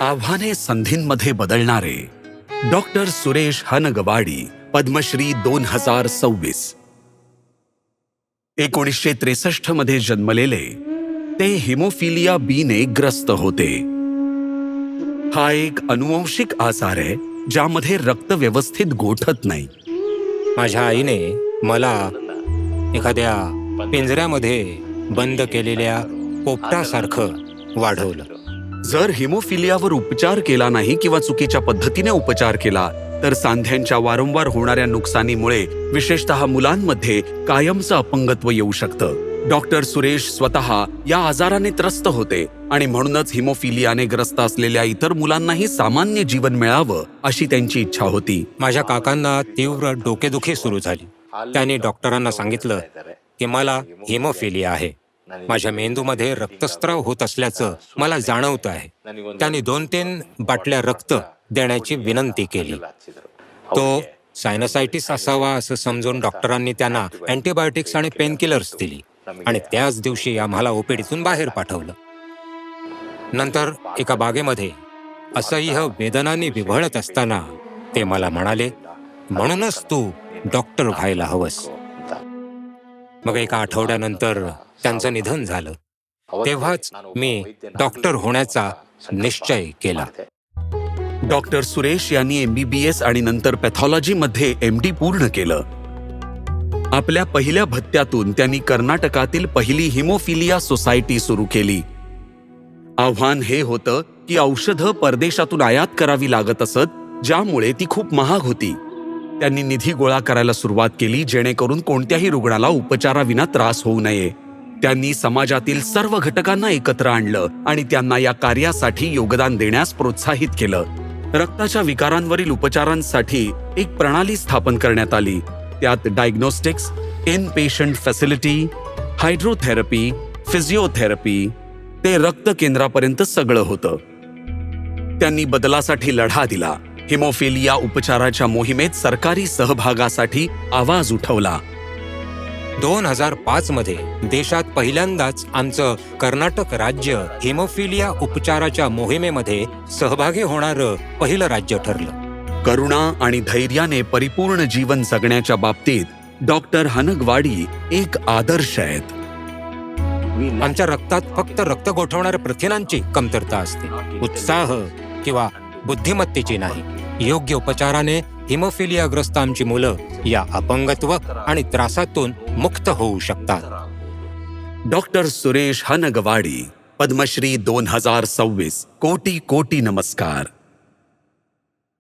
आव्हाने संधींमध्ये बदलणारे डॉक्टर सुरेश हनगवाडी, पद्मश्री 2026. 1963 मध्ये जन्मलेले ते हिमोफिलिया बी ने ग्रस्त होते. हा एक अनुवंशिक आजार आहे ज्यामध्ये रक्त व्यवस्थित गोठत नाही. माझ्या आईने मला एखाद्या पिंजऱ्यामध्ये बंद केलेल्या पोपटासारखं वाढवलं. जर हिमोफिलियावर उपचार केला नाही किंवा चुकीच्या पद्धतीने उपचार केला तर सांध्यांच्या वारंवार होणाऱ्या नुकसानीमुळे विशेषतः मुलांमध्ये कायमचं अपंगत्व येऊ शकतं. डॉक्टर सुरेश स्वतः या आजाराने त्रस्त होते आणि म्हणूनच हिमोफिलियाने ग्रस्त असलेल्या इतर मुलांनाही सामान्य जीवन मिळावं अशी त्यांची इच्छा होती. माझ्या काकांना तीव्र डोकेदुखी सुरू झाली. त्यांनी डॉक्टरांना सांगितलं की मला हिमोफिलिया आहे. माझ्या मेंदूमध्ये रक्तस्राव होत असल्याचं मला जाणवत आहे. त्यांनी 2-3 बाटल्या रक्त देण्याची विनंती केली. तो सायनसायटिस असावा असं समजून डॉक्टरांनी त्यांना अँटीबायोटिक्स आणि पेनकिलर्स दिली आणि त्याच दिवशी आम्हाला ओपीडीतून बाहेर पाठवलं. नंतर एका बागेमध्ये असह्य वेदनांनी विव्हळत असताना ते मला म्हणाले, म्हणूनच तू डॉक्टर व्हायला हवंस. मग एका आठवड्यानंतर त्यांचं निधन झालं. तेव्हाच मी डॉक्टर होण्याचा निश्चय केला. डॉक्टर सुरेश यांनी MBBS आणि नंतर पॅथॉलॉजीमध्ये MD पूर्ण केलं. आपल्या पहिल्या भत्त्यातून त्यांनी कर्नाटकातील पहिली हिमोफिलिया सोसायटी सुरू केली. आव्हान हे होतं की औषधं परदेशातून आयात करावी लागत असत, ज्यामुळे ती खूप महाग होती. त्यांनी निधी गोळा करायला सुरुवात केली जेणेकरून कोणत्याही रुग्णाला उपचाराविना त्रास होऊ नये. त्यांनी समाजातील सर्व घटकांना एकत्र आणलं आणि त्यांना या कार्यासाठी योगदान देण्यास प्रोत्साहित केलं. रक्ताच्या विकारांवरील उपचारांसाठी एक प्रणाली स्थापन करण्यात आली. त्यात diagnostics, in patient facility, hydrotherapy, physiotherapy ते रक्त केंद्रापर्यंत सगळं होतं. त्यांनी बदलासाठी लढा दिला. हिमोफिलिया उपचाराच्या मोहिमेत सरकारी सहभागासाठी आवाज उठवला. 2005 मध्ये देशात पहिल्यांदाच आमचं कर्नाटक राज्य हिमोफिलिया उपचाराच्या मोहिमेमध्ये सहभागी होणारं पहिलं राज्य ठरलं. करुणा आणि धैर्याने परिपूर्ण जीवन जगण्याच्या बाबतीत डॉक्टर हनगवाडी एक आदर्श आहेत. आमच्या रक्तात फक्त रक्त गोठवणाऱ्या प्रथिनांची कमतरता असते, उत्साह किंवा बुद्धिमत्तेची नाही. योग्य उपचाराने हिमोफिलियाग्रस्त आमची मुलं या अपंगत्व आणि त्रासातून मुक्त होऊ शकतात. डॉक्टर सुरेश हनगवाडी, पद्मश्री 2026. कोटी कोटी नमस्कार.